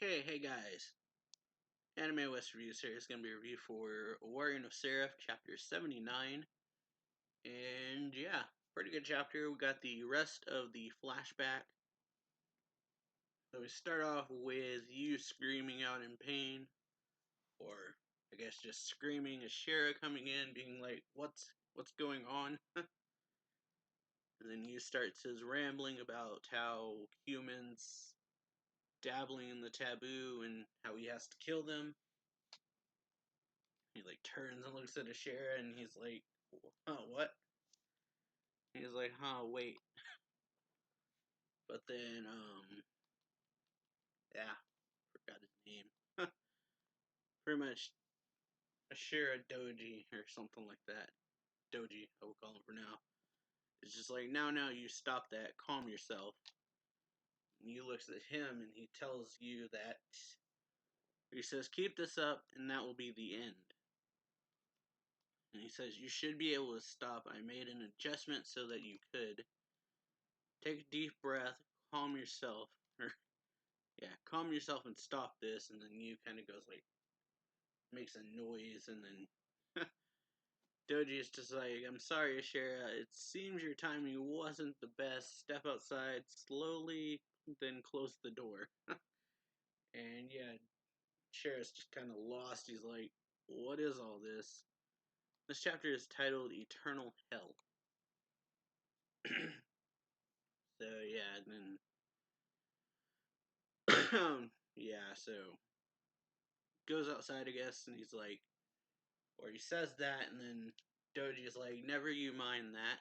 Okay, hey guys. Anime West Reviews here is going to be a review for Owari of Seraph, chapter 79. And yeah, pretty good chapter. We got the rest of the flashback. So we start off with you screaming out in pain, or I guess just screaming as Shara coming in, being like, what's going on? And then you starts his rambling about how humans dabbling in the taboo and how he has to kill them. He like turns and looks at Ashera and he's like, "Huh, what?" He's like, "Huh, wait." But then, yeah, forgot his name. Pretty much Ashera Doji or something like that. Doji, I will call him for now. It's just like, now, you stop that, calm yourself. And you looks at him and he tells you that, he says, keep this up and that will be the end. And he says, you should be able to stop. I made an adjustment so that you could. Take a deep breath, calm yourself, or yeah, calm yourself and stop this, and then you kind of goes like, makes a noise, and then Doji is just like, I'm sorry, Ashera, it seems your timing wasn't the best. Step outside slowly, then close the door. And yeah, Ashera's just kind of lost. He's like, what is all this? This chapter is titled Eternal Hell. So yeah, and then yeah, so goes outside, I guess, and he's like, or he says that, and then Doji is like, never you mind that.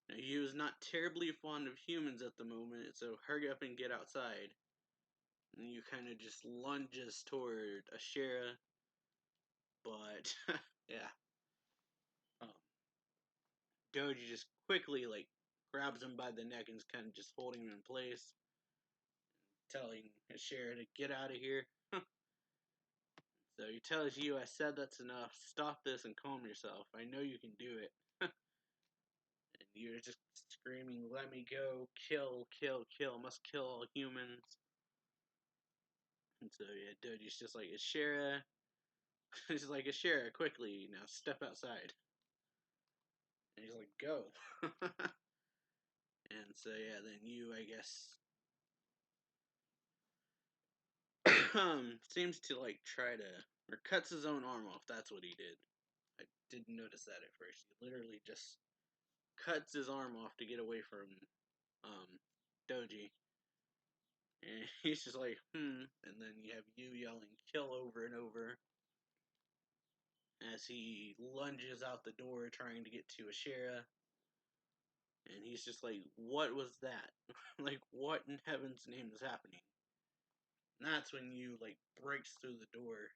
Now, he was not terribly fond of humans at the moment, so hurry up and get outside. And you kind of just lunges toward Ashera, but yeah, um, Doji just quickly like grabs him by the neck and is kind of just holding him in place, telling Ashera to get out of here. So he tells you, I said that's enough. Stop this and calm yourself. I know you can do it. And you're just screaming, let me go, kill, kill, kill, must kill all humans. And so, yeah, Doji's just like, Ashera. He's like, Ashera, quickly, now step outside. And he's like, go. And so, yeah, then you, I guess, seems to, like, try to, or cuts his own arm off. That's what he did. I didn't notice that at first. He literally just cuts his arm off to get away from, Doji. And he's just like, and then you have you yelling, kill over and over. As he lunges out the door trying to get to Ashera. And he's just like, what was that? Like, what in heaven's name is happening? And that's when you, like, breaks through the door.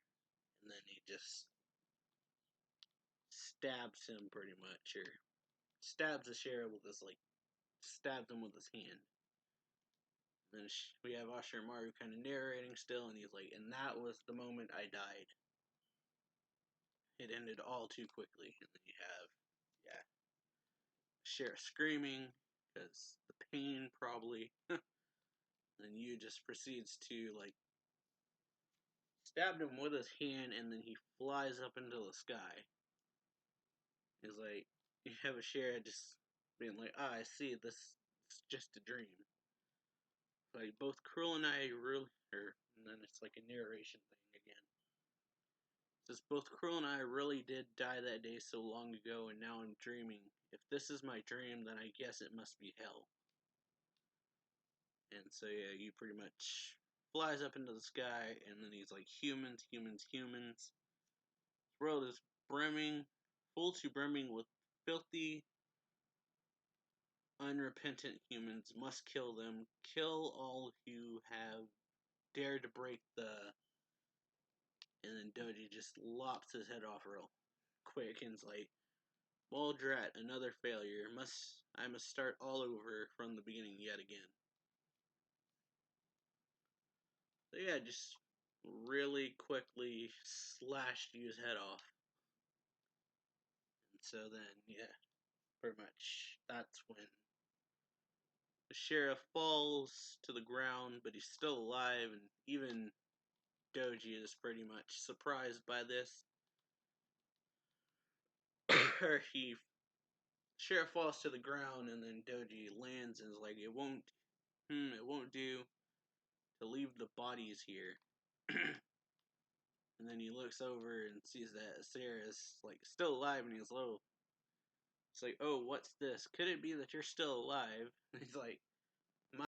And then he just stabs him pretty much. Or stabs Ashera with his, like, stabs him with his hand. And then we have Ashimaru kind of narrating still. And he's like, and that was the moment I died. It ended all too quickly. And then you have, yeah, Sheriff screaming because the pain probably. Then you just proceeds to like stab him with his hand, and then he flies up into the sky. He's like, you have a Sheriff just being like, I see, this is just a dream. Like both Cruel and I really, and then it's like a narration thing again. It says both Cruel and I really did die that day so long ago, and now I'm dreaming. If this is my dream, then I guess it must be hell. And so yeah, you pretty much flies up into the sky, and then he's like, humans, humans, humans. This world is brimming, full to brimming with filthy, unrepentant humans. Must kill them. Kill all who have dared to break the. And then Doji just lops his head off real quick and's like, well, drat, another failure. I must start all over from the beginning yet again. So yeah, just really quickly slashed his head off. And so then, yeah, pretty much that's when The sheriff falls to the ground, but he's still alive, and even Doji is pretty much surprised by this. Sheriff falls to the ground, and then Doji lands and is like, it won't do to leave the bodies here. And then he looks over and sees that Sarah's like still alive, and he's like, oh, what's this? Could it be that you're still alive? And he's like,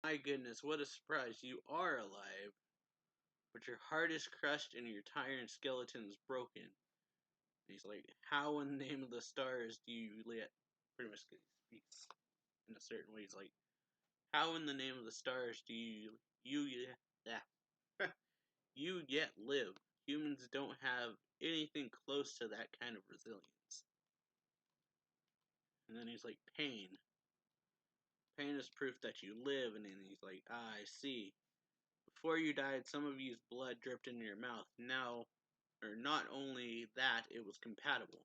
my goodness, what a surprise! You are alive, but your heart is crushed and your tired skeleton is broken. And he's like, how in the name of the stars do you let? Pretty much speaks in a certain way. He's like, how in the name of the stars do you you yet live? Humans don't have anything close to that kind of resilience. And then he's like, pain. Pain is proof that you live. And then he's like, I see. Before you died, some of you's blood dripped into your mouth. Now, or not only that, it was compatible.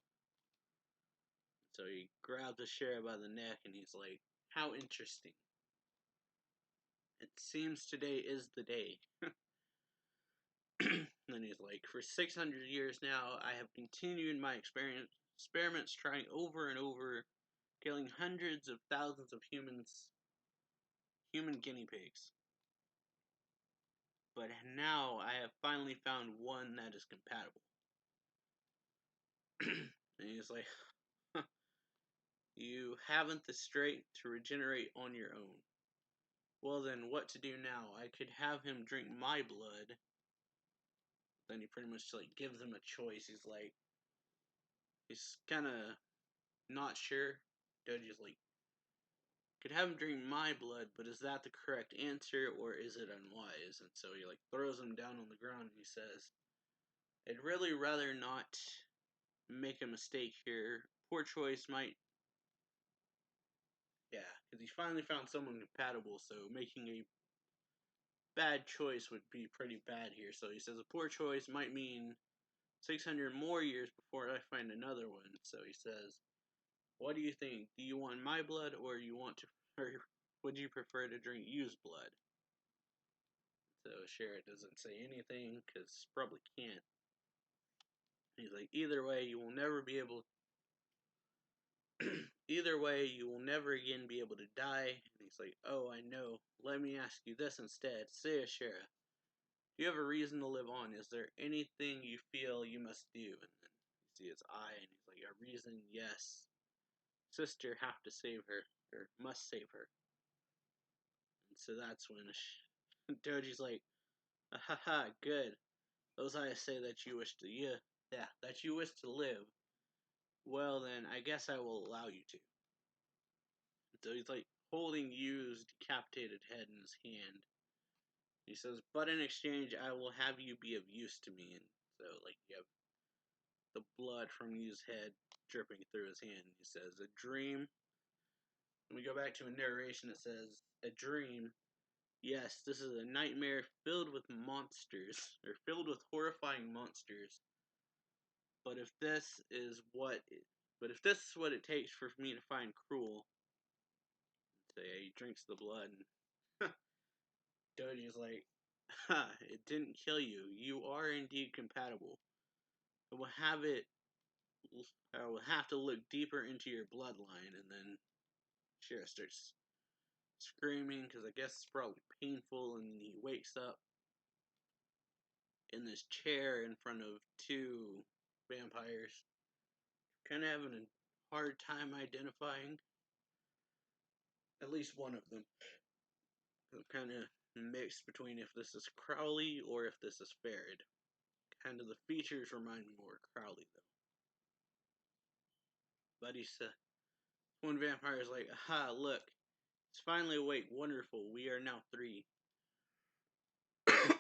So he grabs the sheriff by the neck and he's like, how interesting. It seems today is the day. And then he's like, for 600 years now, I have continued my experiments trying over and over, killing hundreds of thousands of human guinea pigs. But now I have finally found one that is compatible. And he's like, you haven't the strength to regenerate on your own. Well then, what to do now? I could have him drink my blood. Then he pretty much like gives him a choice. He's kind of not sure. Doji's like, could have him drink my blood, but is that the correct answer or is it unwise? And so he like throws him down on the ground and he says, I'd really rather not make a mistake here. Poor choice might, yeah, because he finally found someone compatible, so making a bad choice would be pretty bad here. So he says a poor choice might mean 600 more years before I find another one. So he says, what do you think? Do you want my blood or would you prefer to drink used blood? So Sheriff doesn't say anything because probably can't. He's like, either way, you will never again be able to die. And he's like, oh, I know. Let me ask you this instead. Say, Sheriff, do you have a reason to live on? Is there anything you feel you must do? And then you see his eye, and he's like, a reason, yes. Sister have to save her, or must save her. And so that's when Doji's like, haha, good. Those eyes say that you wish to, that you wish to live. Well then, I guess I will allow you to. So he's like holding Yu's decapitated head in his hand. He says, but in exchange, I will have you be of use to me. And so, like, you have the blood from Yu's head dripping through his hand. He says, a dream. When we go back to a narration, it says, a dream. Yes, this is a nightmare filled with monsters, or filled with horrifying monsters. But if this is what it takes for me to find cruel, so yeah, he drinks the blood, and Doji's like, ha, it didn't kill you. You are indeed compatible. I will have to look deeper into your bloodline, and then Shira starts screaming because I guess it's probably painful, and he wakes up in this chair in front of two vampires, kind of having a hard time identifying at least one of them. I'm kind of mixed between if this is Crowley or if this is Farad. Kind of the features remind me more of Crowley though. But he said, one vampire is like, aha, look, it's finally awake, wonderful, we are now three.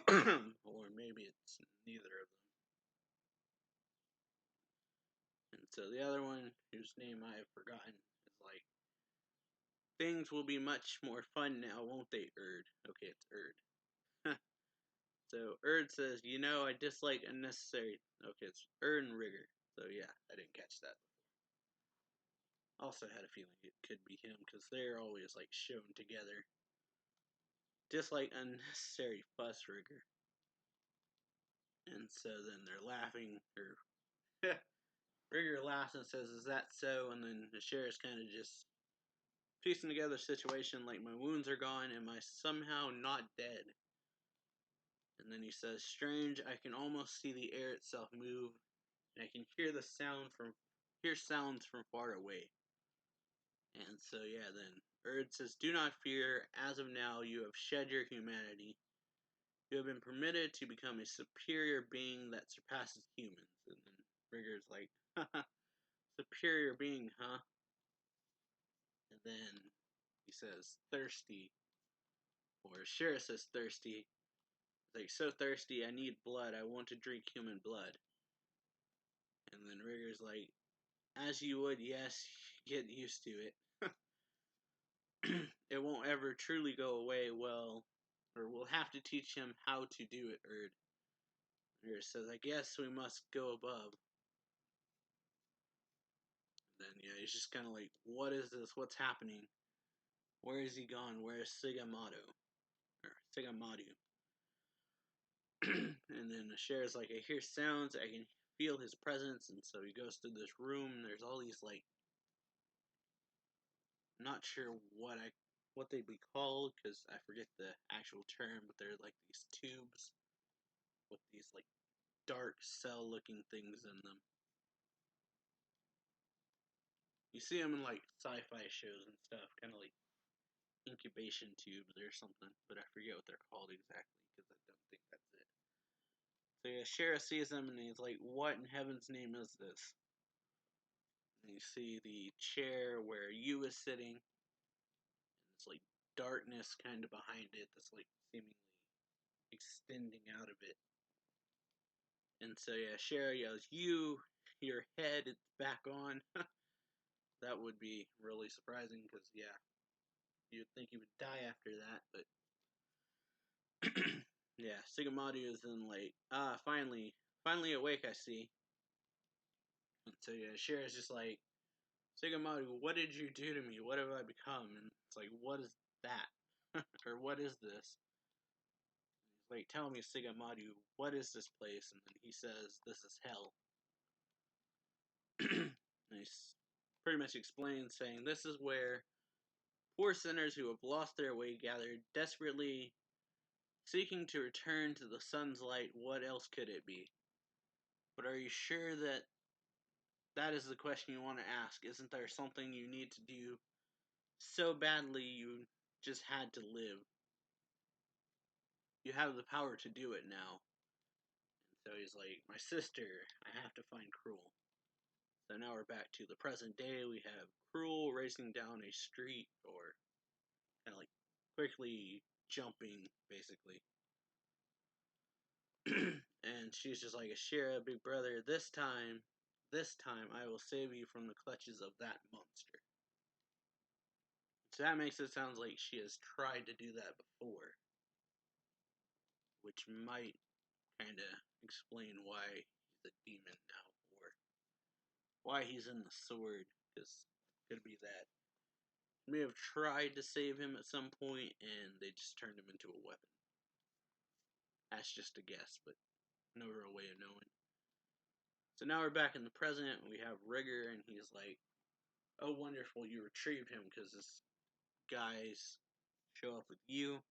Or maybe it's neither of them. And so the other one, whose name I have forgotten, is like, things will be much more fun now, won't they, Erd? Okay, it's Erd. So Erd says, I dislike unnecessary. Okay, it's Erd and Rigger. So yeah, I didn't catch that. Also had a feeling it could be him because they're always like shown together. just like unnecessary fuss, Rigger. And so then they're laughing, or Rigger laughs and says, "Is that so?" And then the sheriff's kind of just piecing together a situation like, my wounds are gone, am I somehow not dead? And then he says, "Strange, I can almost see the air itself move, and I can hear sounds from far away." And so yeah, then Erd says, "Do not fear, as of now you have shed your humanity. You have been permitted to become a superior being that surpasses humans." And then Rigger's like, "Haha, superior being, huh?" And then he says, "Thirsty," or Sheriff says, "Thirsty." Like, "So thirsty, I need blood. I want to drink human blood." And then Rigger's like, "As you would, yes, get used to it. It won't ever truly go away. Well, or we'll have to teach him how to do it, Erd." Erd says, "I guess we must go above." And then, yeah, he's just kind of like, "What is this? What's happening? Where is he gone? Where is Sigamado?" Or Sigamadu. And then the sheriff's like, "I hear sounds. I can feel his presence." And so he goes through this room. There's all these, like, I'm not sure what they'd be called, because I forget the actual term, but they're like these tubes with these, like, dark cell looking things in them. You see them in, like, sci-fi shows and stuff, kind of like incubation tubes or something, but I forget what they're called exactly, because I don't think that's it. So yeah, Sheriff sees them and he's like, "What in heaven's name is this?" And you see the chair where you is sitting, and it's like darkness kind of behind it that's like seemingly extending out of it. And so yeah, Sheriff yells, your head, it's back on." That would be really surprising, because yeah, you'd think he would die after that, but yeah, Sigamadu is then like, finally awake, I see." And so yeah, Sheriff's just like, "Sigamadu, what did you do to me? What have I become?" And it's like, "What is that?" Or, "What is this?" And he's like, "Tell me, Sigamadu, what is this place?" And then he says, "This is hell." And he pretty much explains, saying, "This is where poor sinners who have lost their way gather, desperately seeking to return to the sun's light. What else could it be? But are you sure that that is the question you want to ask? Isn't there something you need to do so badly you just had to live? You have the power to do it now." And so he's like, "My sister, I have to find Cruel." So now we're back to the present day. We have Cruel racing down a street, or kind of like quickly jumping, basically. And she's just like, "Ashira, big brother, this time I will save you from the clutches of that monster." So that makes it sound like she has tried to do that before, which might kind of explain why he's a demon now, or why he's in the sword, because it could be that he may have tried to save him at some point, and they just turned him into a weapon. That's just a guess, but no real way of knowing. So now we're back in the present, and we have Rigger, and he's like, "Oh, wonderful, you retrieved him, because this guys show up with you."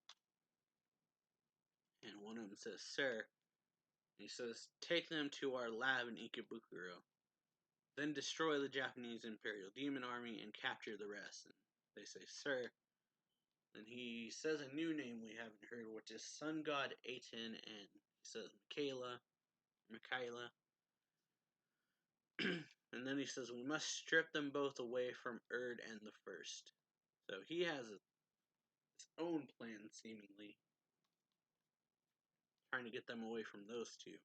And one of them says, "Sir," and he says, "take them to our lab in Ikebukuro. Then destroy the Japanese Imperial Demon Army and capture the rest." And they say, "Sir." And he says a new name we haven't heard, which is Sun God Aten, and he says Michaela. And then he says, "We must strip them both away from Erd and the First." So he has his own plan, seemingly, trying to get them away from those two.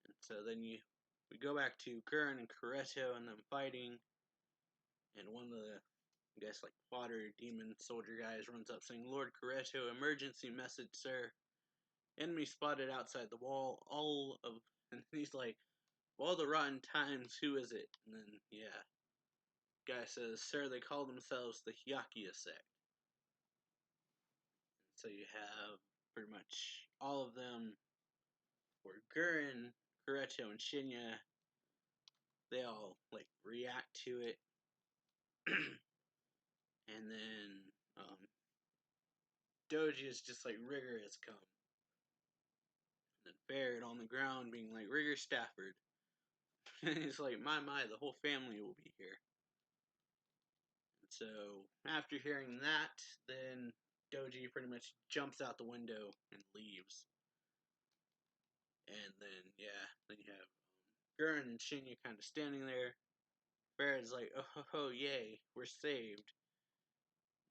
And so then we go back to Gurren and Kureto and them fighting, and one of the, I guess, like, plotter demon soldier guys runs up saying, "Lord Kureto, emergency message, sir. Enemy spotted outside the wall. And he's like, "Of all the rotten times, who is it?" And then, yeah, guy says, "Sir, they call themselves the Hyakuya sect." So you have pretty much all of them, where Gurren, Kureto, and Shinya, they all like react to it. And then Doji is just like Rigger has come. And then Barrett on the ground being like, Rigger Stafford. And he's like, my, the whole family will be here. And so after hearing that, then Doji pretty much jumps out the window and leaves. And then, yeah, then you have Gurren and Shinya kind of standing there. Barrett's like, oh, yay, we're saved.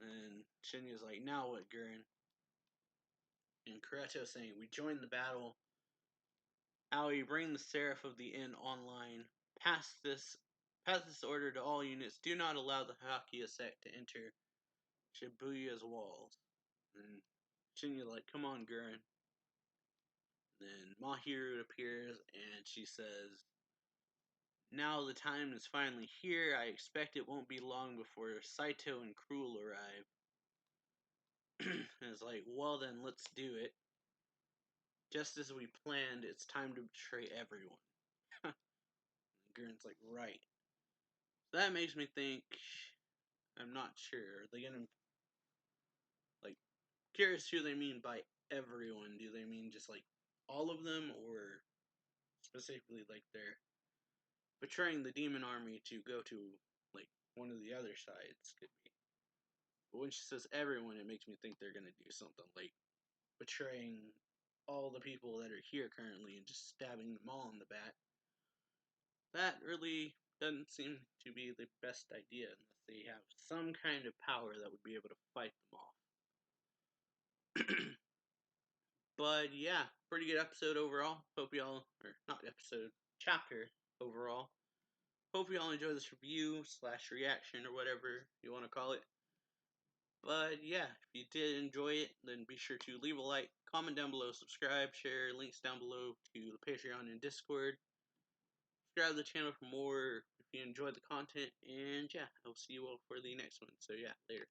And Shinya's like, now what, Gurren? And Kureto saying, we joined the battle. Owari, bring the Seraph of the Inn online. Pass this order to all units. Do not allow the Hakia sect to enter Shibuya's walls. And Shinya like, come on, Gurren. Then Mahiru appears and she says, now the time is finally here. I expect it won't be long before Saito and Cruel arrive. And it's like, well then, let's do it. Just as we planned, it's time to betray everyone. Gurren's like, right. So that makes me think, I'm not sure. Are they gonna, like, curious who they mean by everyone. Do they mean just, like, all of them, or specifically, like, they're betraying the demon army to go to, like, one of the other sides, could be. But when she says everyone, it makes me think they're gonna do something, like, betraying all the people that are here currently and just stabbing them all in the back. That really doesn't seem to be the best idea unless they have some kind of power that would be able to fight them off. But yeah, pretty good episode overall. Hope y'all, or not episode, chapter overall. Hope y'all enjoy this review / reaction or whatever you want to call it. But yeah, if you did enjoy it, then be sure to leave a like, comment down below, subscribe, share, links down below to the Patreon and Discord. Subscribe to the channel for more if you enjoyed the content, and yeah, I'll see you all for the next one. So yeah, later.